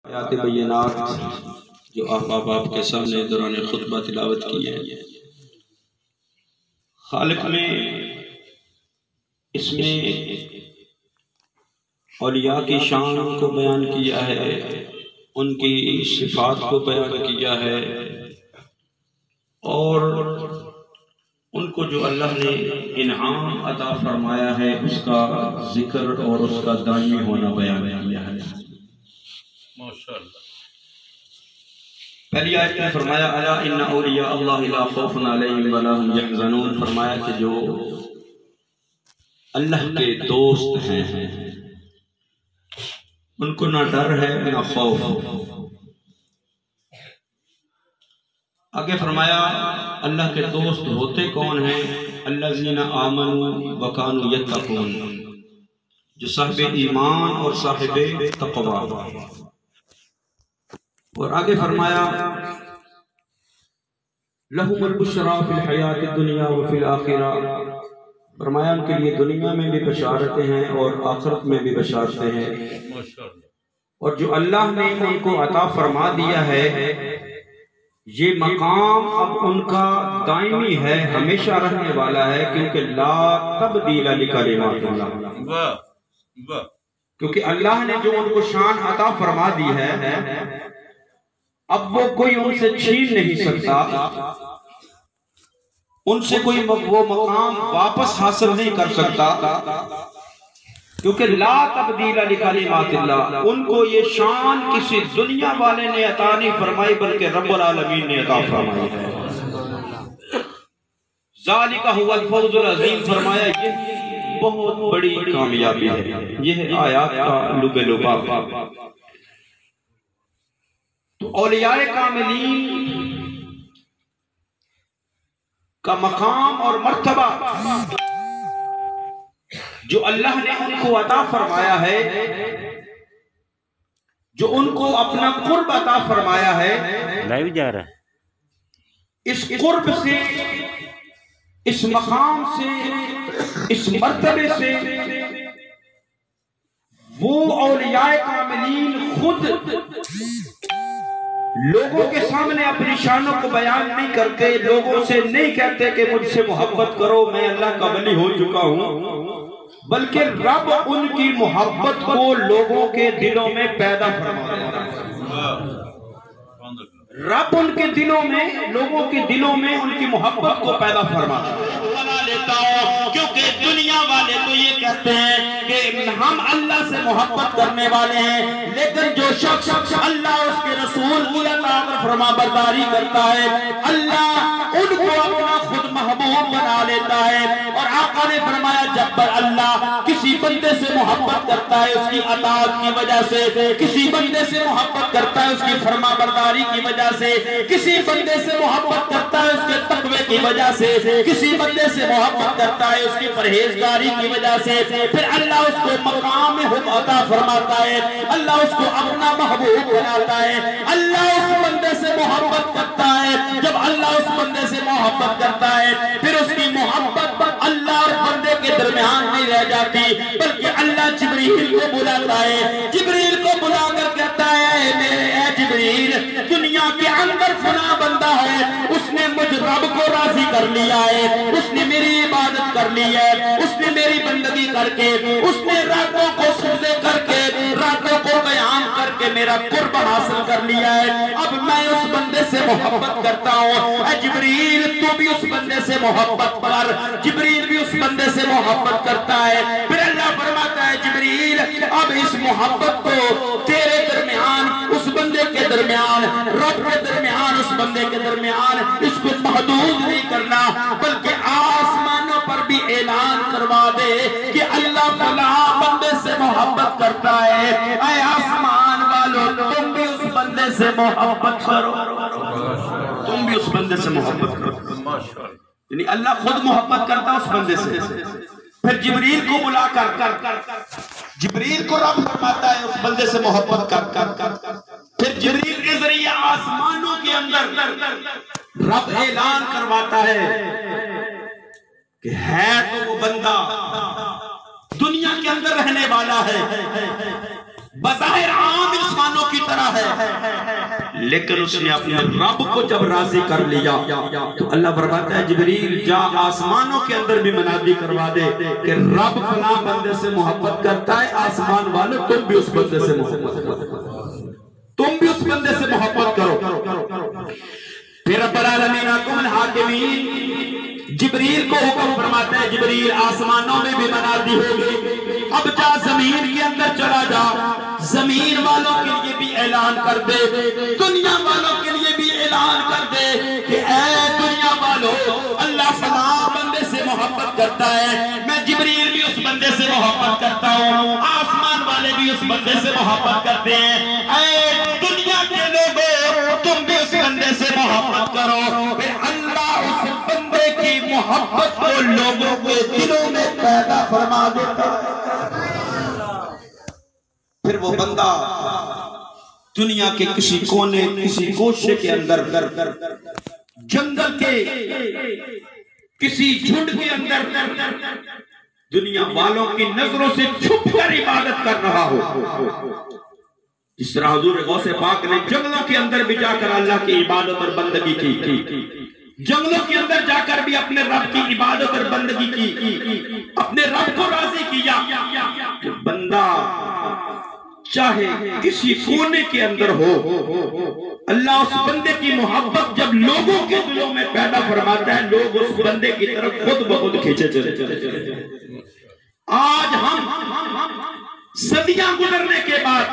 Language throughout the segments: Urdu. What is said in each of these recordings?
آیات بینات جو احباب آپ کے سامنے دوران خطبہ تلاوت کی ہے، خالق نے اس میں اولیاء کی شان کو بیان کیا ہے، ان کی صفات کو بیان کیا ہے، اور ان کو جو اللہ نے انعام عطا فرمایا ہے اس کا ذکر اور اس کا دائمی ہونا بیان کیا ہے۔ ماشاءاللہ۔ پہلی آیت میں فرمایا الا ان اولیاء اللہ لا خوف علیہم ولا هم يحزنون، فرمایا کہ جو اللہ کے دوست ہیں ان کو نہ ڈر ہے نہ خوف۔ آگے فرمایا اللہ کے دوست ہوتے کون ہیں؟ الذین آمنوا وکانوا یتقون، جو صاحب ایمان اور صاحب تقوی۔ اور آگے فرمایا لہم البشریٰ فی الحیات الدنیا وفی الآخرہ، فرمایا ان کے لیے دنیا میں بھی بشارتیں ہیں اور آخرت میں بھی بشارتیں ہیں۔ اور جو اللہ نے ان کو عطا فرما دیا ہے یہ مقام اب ان کا دائمی ہے، ہمیشہ رہنے والا ہے، کیونکہ لا تبدیل لکلمات اللہ، کیونکہ اللہ نے جو ان کو شان عطا فرما دی ہے اب وہ کوئی ان سے چھین نہیں سکتا، ان سے کوئی وہ مقام واپس حاصل نہیں کر سکتا، کیونکہ لا تبدیل لکلمات اللہ، ان کو یہ شان کسی دنیا والے نے عطا نہیں فرمائی بلکہ رب العالمین نے عطا فرمائی ہے۔ ذالک هو الفوز العظیم، فرمایا یہ بہت بڑی کامیابی ہے۔ یہ ہے آیات کا لب لباب۔ تو اولیاء کاملین کا مقام اور مرتبہ جو اللہ نے ان کو عطا فرمایا ہے، جو ان کو اپنا قرب عطا فرمایا ہے، لائیو جا رہا ہے، اس قرب سے، اس مقام سے، اس مرتبے سے وہ اولیاء کاملین خود لوگوں کے سامنے اپنی شانوں کو بیان نہیں کرتے، لوگوں سے نہیں کہتے کہ مجھ سے محبت کرو میں اللہ کا ولی ہو چکا ہوں، بلکہ رب ان کی محبت کو لوگوں کے دلوں میں پیدا فرماتا ہے۔ رب ان کے دلوں میں، لوگوں کے دلوں میں ان کی محبت کو پیدا فرماتا ہے۔ لیتا ہوں کیونکہ دنیا والے تو یہ کہتے ہیں کہ ہم اللہ سے محبت کرنے والے ہیں، لیکن جو شخص اللہ اس کے رسول کی اطاعت اور فرما برداری کرتا ہے اللہ ان کو اپنا خود محبوب بنا لیتا ہے۔ اور آقا نے فرمایا جب پر اللہ کسی بندے سے محبت کرتا ہے اس کی اطاعت کی وجہ سے، کسی بندے سے محبت کرتا ہے اس کی فرما برداری کی وجہ سے، کسی بندے سے محبت کرتا ہے اس کے تقوی کی وجہ سے، کسی بندے سے محبت کرتا ہے اس کی پرہیزگاری کی وجہ سے، پھر اللہ اس کو مقام عطا فرماتا ہے، اللہ اس کو اپنا محبوب بناتا ہے۔ اللہ اس بندے سے محبت کرتا ہے، جب اللہ اس بندے سے محبت کرتا ہے پھر اس کی محبت اللہ اور بندے کے درمیان نہیں رہ جاتی، بلکہ اللہ جبریل کو بلاتا ہے، جبریل کو بلا کر کہتا ہے اے جبریل دنیا کے اندر فلاں بندہ ہے، اس نے مجھ رب کو راضی کر لیا ہے، اس نے میری عبادت کر لی ہے، اس نے میری بندگی کر کے، اس نے راتوں کو سجدے کر کے، راتوں کو قیام کر کے میرا قرب حاصل کر لیا ہے، اب میں اس بندے سے محبت کرتا ہوں۔ اے جبریل تو بھی اس بندے سے محبت کر۔ جبریل بھی اس بندے سے محبت کرتا ہے، پھر اللہ فرماتا ہے جبریل اب اس محبت کو تیرے درمیان، اس بندے کے درمیان، رب کے درمیان، اس بندے کے درمیان اس کو محدود نہیں کرنا، بلکہ آسمانوں پر بھی اعلان کروا دے کہ اللہ فلاں بندے سے محبت کرتا ہے، اے آسمان والو تم بھی اس بندے سے محبت کرو، تم بھی اس بندے سے محبت کرو۔ یعنی اللہ خود محبت کرتا ہے اس بندے سے، پھر جبریل کو بلا کر جبریل کو رب فرماتا ہے اس بندے سے محبت کر، پھر جبریل کے ذریعے آسمانوں کے اندر رب اعلان کرواتا ہے کہ ہے تو وہ بندہ دنیا کے اندر رہنے والا ہے، بظاہر عام انسان آسمانوں کی طرح ہے، لیکن اس نے اپنے رب کو جب راضی کر لیا تو اللہ فرماتا ہے جبریل جا آسمانوں کے اندر بھی منادی کروا دے کہ رب فلاں بندے سے محبت کرتا ہے، آسمان والے تم بھی اس بندے سے محبت کرو، تم بھی اس بندے سے محبت کرو۔ پھر رب العالمین حکم الحاکمین جبریل کو حکم فرماتا ہے جبریل آسمانوں میں بھی منادی ہوگی، اب جا زمین کے اندر چلا جا، زمین والوں کے لیے بھی اعلان کر دے، دنیا والوں کے لیے بھی اعلان کر دے کہ اے دنیا والوں اللہ فلاں بندے سے محبت کرتا ہے، میں جبریل بھی اس بندے سے محبت کرتا ہوں، آسمان والے بھی اس بندے سے محبت کرتے ہیں، اے دنیا کے لوگوں تم بھی اس بندے سے محبت کرو۔ پھر اللہ اس بندے کی محبت کو لوگوں کے دلوں میں پیدا فرما دیتا ہے، پھر وہ بندہ دنیا کے کسی کونے کسی گوشے کے اندر جنگل کے کسی جھنڈ کے اندر دنیا والوں کی نظروں سے چھپ کر عبادت کر رہا ہو، جس طرح حضور غوث پاک نے جنگلوں کے اندر بھی جا کر اللہ کی عبادت اور بندگی کی، جنگلوں کے اندر جا کر بھی اپنے رب کی عبادت اور بندگی کی، اپنے رب کو راضی کیا۔ بندہ چاہے کسی کونے کے اندر ہو، اللہ اس بندے کی محبت جب لوگوں کے دلوں میں پیدا فرماتا ہے، لوگ اس بندے کی طرف خود بخود کھینچے چلے۔ آج ہم صدیاں گزرنے کے بعد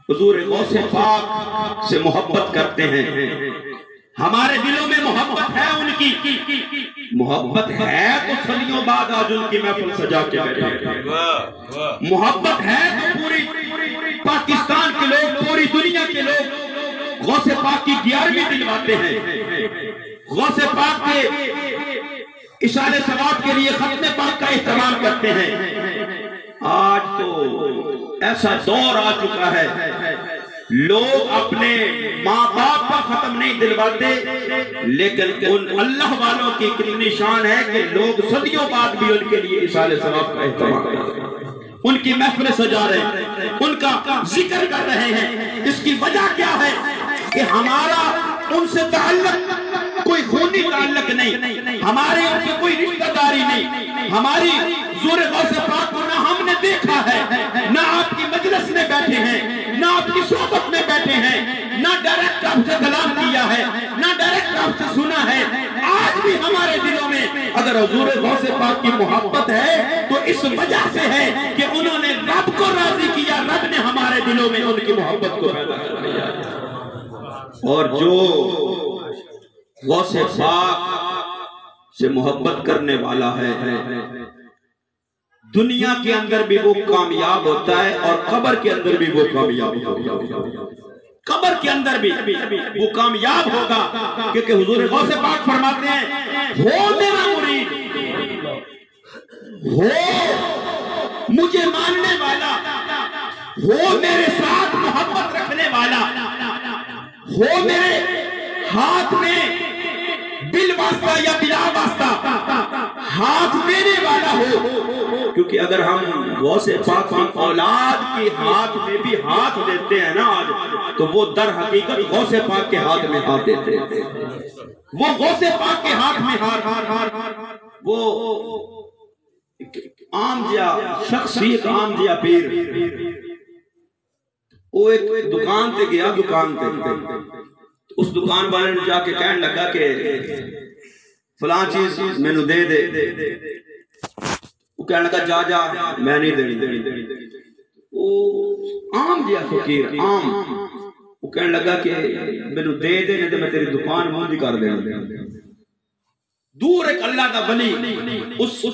حضور غوث پاک سے محبت کرتے ہیں، ہمارے دلوں میں محبت ہے، ان کی محبت ہے تو صدیوں بعد آج ان کی محفل سجا کے بیٹھے، محبت ہے تو پوری پاکستان کے لوگ، پوری دنیا کے لوگ غوث پاک کی 11ویں دلواتے ہیں، غوث پاک کے اشارے ثواب کے لیے ختم پاک کا اہتمام کرتے ہیں۔ آج تو ایسا دور آ چکا ہے لوگ اپنے ماں باپ کا ختم نہیں دلواتے، لیکن ان اللہ والوں کی کتنی شان ہے کہ لوگ صدیوں بعد بھی ان کے لیے اشارے ثواب کا اہتمام کرتے ہیں، ان کی محفلیں سجا رہے ہیں، ان کا ذکر کر رہے ہیں۔ اس کی وجہ کیا ہے کہ ہمارا ان سے تعلق کوئی خونی تعلق نہیں، ہمارے ان سے کوئی رشتہ داری نہیں، ہماری حضور غوث پاک کو نہ ہم نے دیکھا ہے، نہ آپ کی مجلس میں بیٹھے ہیں، نہ آپ کی صحبت میں بیٹھے ہیں، نہ ڈائریکٹ آپ سے کلام کیا ہے، نہ ڈائریکٹ آپ سے سنا ہے۔ آج بھی ہمارے دلوں میں اگر حضور غوث پاک کی محبت ہے تو اس وجہ سے ہے کہ انہوں نے رب کو راضی کیا، رب نے ہمارے دلوں میں ان کی محبت کو پیدا کر دیا۔ اور جو غوث پاک سے محبت کرنے والا ہے دنیا کے اندر بھی وہ کامیاب ہوتا ہے اور قبر کے اندر بھی وہ کامیاب ہوگا، قبر کے اندر بھی وہ کامیاب ہوگا، کیونکہ حضور غوث پاک فرماتے ہیں ہو میرا مرید، ہو مجھے ماننے والا، ہو میرے ساتھ محبت رکھنے والا، ہو میرے ہاتھ میں بل واسطہ یا بلا واسطہ ہاتھ دینے والا ہو، کیونکہ اگر ہم غوث پاک کی اولاد کی ہاتھ میں بھی ہاتھ دیتے ہیں نا آج، تو وہ در حقیقت غوث پاک کے ہاتھ میں ہاتھ دیتے ہیں، وہ غوث پاک کے ہاتھ میں ہاتھ، وہ عام جیا شخصیت، عام جیا پیر، وہ ایک دکان تے گیا، دکان تے اس دکان والے نے جا کے کہنے لگا کہ فلاں چیز میں نو دے دے، وہ کہنے لگا جا جا میں نہیں دینی، وہ عام جیا فقیر عام، وہ کہنے لگا کہ میں نو دے دے نہیں تو میں تیری دکان بند کر دے۔ دور ایک اللہ کا ولی اس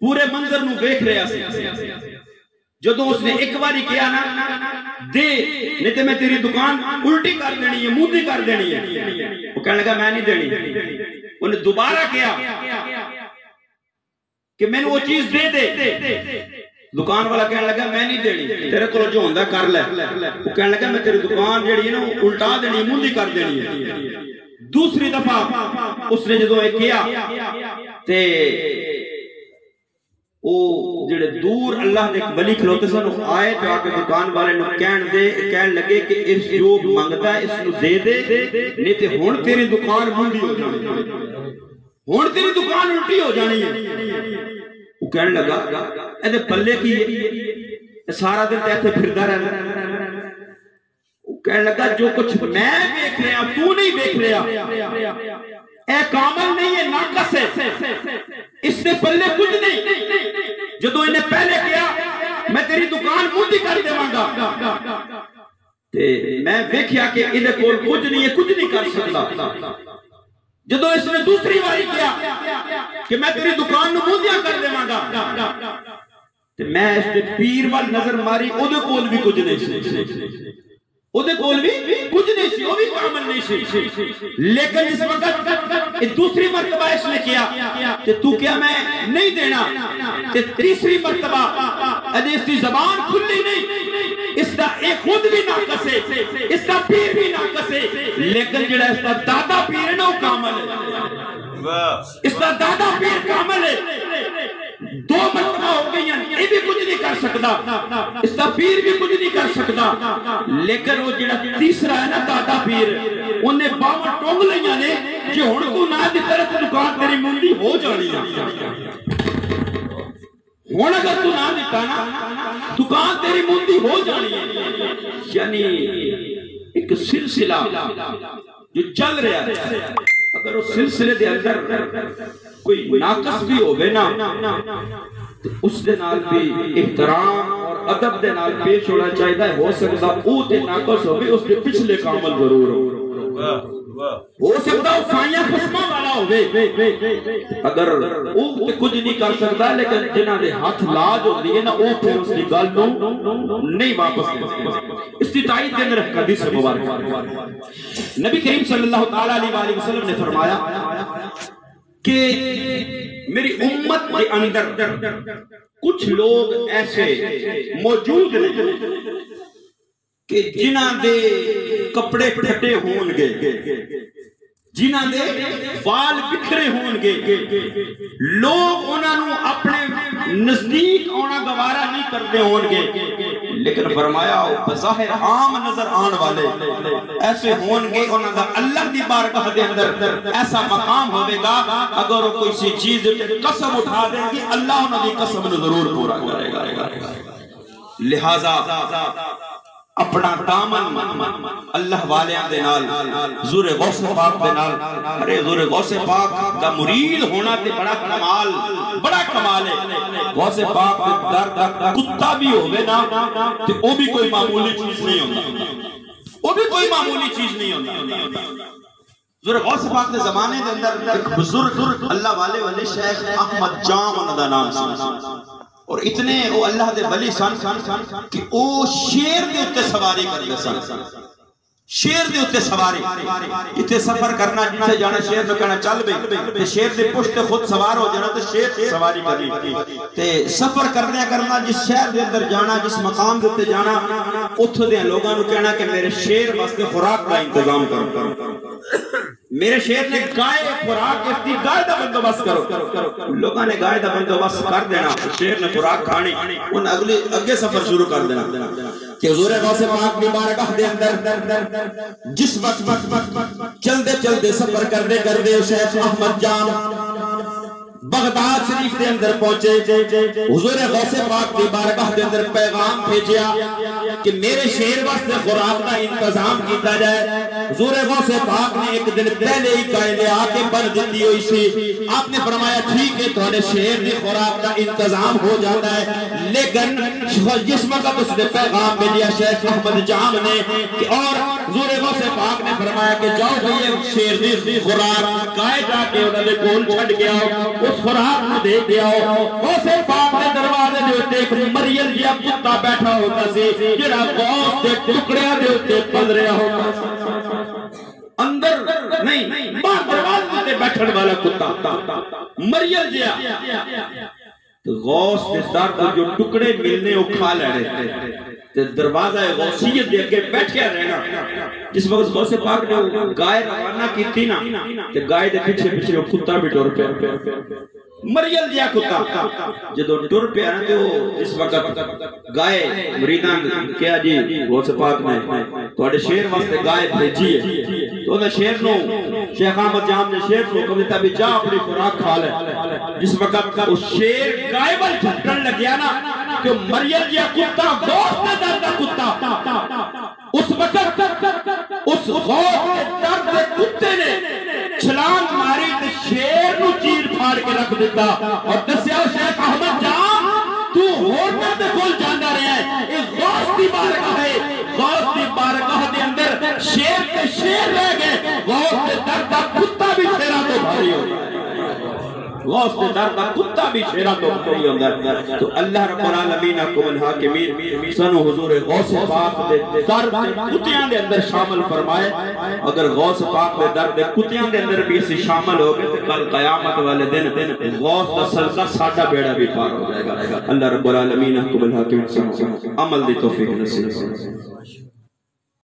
پورے منظر نو دیکھ رہا سی، جدو اس نے ایک باری کیا نا دے نہیں تو میں تیری دکان الٹی کر دینی ہے، موندی کر دینی ہے، وہ کہنے لگا میں نہیں دینی۔ انہیں دوبارہ کیا کہ میں نے وہ چیز دے دے، دکان والا کہنے لگا میں نہیں دینی، تیرے کو جو ہوندہ کر لے، وہ کہنے لگا میں تیری دکان جڑی ہے نا الٹا دینی ہے، موندی کر دینی ہے۔ دوسری دفعہ اس نے جدو ایک کیا تے وہ جڑے دور اللہ دے ولی کھلوتے سن آئے تو آ کے دکان والے نو کہن لگے کہ اس جو منگتا ہے اس نو دے دے نہیں تے ہن تیری دکان منڈی ہو جانی ہن تیری دکان الٹی ہو جانی ہے وہ کہن لگا اے دے پلے کی ہے سارا دن تے ایتھے پھردا رہنا وہ کہن لگا جو کچھ میں دیکھ رہا تو نہیں دیکھ رہا اے کامل نہیں ہے ناقص ہے اس نے پلے کچھ نہیں جدو انہیں پہلے کیا میں تیری دکان موندی کر دے مانگا میں دیکھیا کہ انہیں کول کچھ نہیں ہے کچھ نہیں کر سکتا جدو اس نے دوسری باری کیا کہ میں تیری دکان موندیاں کر دے مانگا میں اس نے پیر وال نظر ماری او دے کول بھی کچھ نہیں ادھے کول بھی کچھ نہیں سی وہ بھی کامل نہیں سی لیکن اس وقت دوسری مرتبہ اس نے کیا کہ تو کیا میں نہیں دینا کہ تیسری مرتبہ ادھے اس کی زبان کھلی نہیں اس کا ایک خود بھی ناقص ہے اس کا پیر بھی ناقص ہے لیکن جڑا اس کا دادا پیر ہے نا وہ کامل ہے اس کا دادا پیر کامل ہے دو مرتبہ ہو گئی ہیں یہ بھی کچھ نہیں کر سکتا اس کا پیر بھی کچھ نہیں کر سکتا لیکن وہ جڑا تیسرا ہے نا دادا پیر انہیں باوا ٹونگ لئیاں نے کہ ہن تو نہ دی طرف دکان تیری منڈی ہو جانی ہے ہن اگر تو نہ دیتا نا دکان تیری منڈی ہو جانی ہے یعنی ایک سلسلہ جو چل رہا ہے اگر اس سلسلے دے اندر کوئی ناقص بھی ہوگے نا اس دے نال بھی احترام اور ادب دے نال پیش ہونا چاہیے ہو سکتا او تے ناقص ہوگے اس کے پچھلے کامل ضرور ہو سکتا وہ سائیاں قسمہ والا ہوگے اگر وہ کچھ نہیں کر سکتا لیکن جنہ دے ہاتھ لاج ہو دیئے نا وہ پھر اس کی گل نہیں واپس کرتے اس کی تائید دے اندر حدیث مبارک نبی کریم صلی اللہ علیہ وسلم نے فرمایا کہ میری امت کے اندر کچھ لوگ ایسے موجود ہیں کہ جنہ دے کپڑے پھٹے ہون گے جنہ دے وال بکھرے ہون گے لوگ انہوں اپنے نزدیک آنا گوارا نہیں کرتے ہون گے لیکن فرمایا بظاہر عام نظر آن والے ایسے ہون گے انہوں دا اللہ دی بارگاہ دے اندر ایسا مقام ہوئے گا اگر وہ کوئی سی چیز قسم اٹھا دیں گی اللہ انہوں دی قسم ضرور پورا کرے گا لہذا اپنا دامن اللہ والیاں دے نال حضور غوث پاک دے نال ارے حضور غوث پاک دا مرید ہونا تے بڑا کمال ہے غوث پاک دے در کتا بھی ہوگے نا تے وہ بھی کوئی معمولی چیز نہیں ہوتا حضور غوث پاک دے زمانے دے اندر بزرگ اللہ والے شیخ احمد جام انہوں دا نام سن اور اتنے وہ اللہ دے ولی سن کہ وہ شیر دے اتے سواری کرتے سن شیر دے اتے سواری اتنے سفر کرنا جنہیں جانا شیر نے کہنا چل بے شیر دے پشت خود سوار ہو جانا تو شیر دے سواری کرنی تے سفر کرنا جس شہر دے اندر جانا جس مقام دے اتے جانا اتھو دے لوگاں نو کہنا کہ میرے شیر واسطے خوراک کا انتظام کرو میرے شیر نے گائے خوراک اس دی گائے دا بندوبست کرو لوگاں نے گائے دا بندوبست کر دینا شیر نے خوراک کھانی ان اگے سفر شروع کر دینا کہ حضور غوث پاک کی بارگاہ دے اندر جس وقت چلتے سفر کرتے شیخ احمد جان بغداد شریف دے اندر پہنچے حضور غوث پاک کی بارگاہ دے اندر پیغام بھیجیا کہ میرے شیر واسطے خوراک کا انتظام کیتا جائے حضور غوث پاک نے ایک دن پہلے ہی قائلے آ کے بن دیتی ہوئی سی آپ نے فرمایا ٹھیک ہے تھوڑے شیر نے خوراک کا انتظام ہو جاتا ہے لیکن جس وقت اس نے پیغام بھیجیا شیخ احمد جام نے اور حضور غوث پاک نے فرمایا کہ جاؤ بھئی شیر دی خوراک گائے جا کے انہوں نے گول چھڑ گیا اس خوراک میں دے گیا غوث پاک نے دروازے دے ہوتے ایک مریم جیا کتا بیٹھا ہوتا سی جڑا غوث دے ٹکڑیاں دے ہوتے پل رہا ہوتا اندر نہیں باہر دروازے دے بیٹھن والا کتا مریم جیا غوث دے سار کو جو ٹکڑے ملنے وہ کھا لے رہے تھے دروازہ غوثیت دے کے بیٹھیا رہنا جس وقت غوث پاک نے گائے روانہ کی تھی نا کہ گائے دے پیچھے وہ کتا بھی ڈور پہ مریل دیا کتا جدو ٹر پہ آنے تو اس وقت گائے مریدان کیا جی غوث پاک نے توڑے شیر واسطے گائے بھیجی ہے تو انہیں شیر نو شیخ احمد جام نے شیر نو کبھی تبھی جا اپنی خوراک کھا لے جس وقت اس شیر گائے بل جھٹن لگیا نا کہ مریل دیا کتا غوث نے دردہ کتا اس وقت اس غوث نے دردہ کتے نے چھلانگ ماری تے شیر نو چیر پھاڑ کے رکھ دیتا اور دسیا شیخ احمد جان تو ہورنا دے کول جانا رہا ہے ایک غوث دی بارگاہ ہے غوث دی بارگاہ دے اندر شیر تے شیر رہ گئے غوث دے دردہ کتا بھی شیرہ تو بھاری ہو غوث دے دردہ کتا بھی شیرہ تو بھاری ہو تو اللہ رب العالمین کو الحاکمین سنو حضور غوث پاک دے درد کتیاں دے اندر شامل فرمائے اگر غوث پاک دے درد کتیاں دے اندر بھی اسی شامل ہو گئے تو کل قیامت والے دن غوث دا صدقہ ساڈا بیڑا بھی پار ہو جائے گا اللہ رب العالمین کو الحاکمین عمل دی توفیق نصیب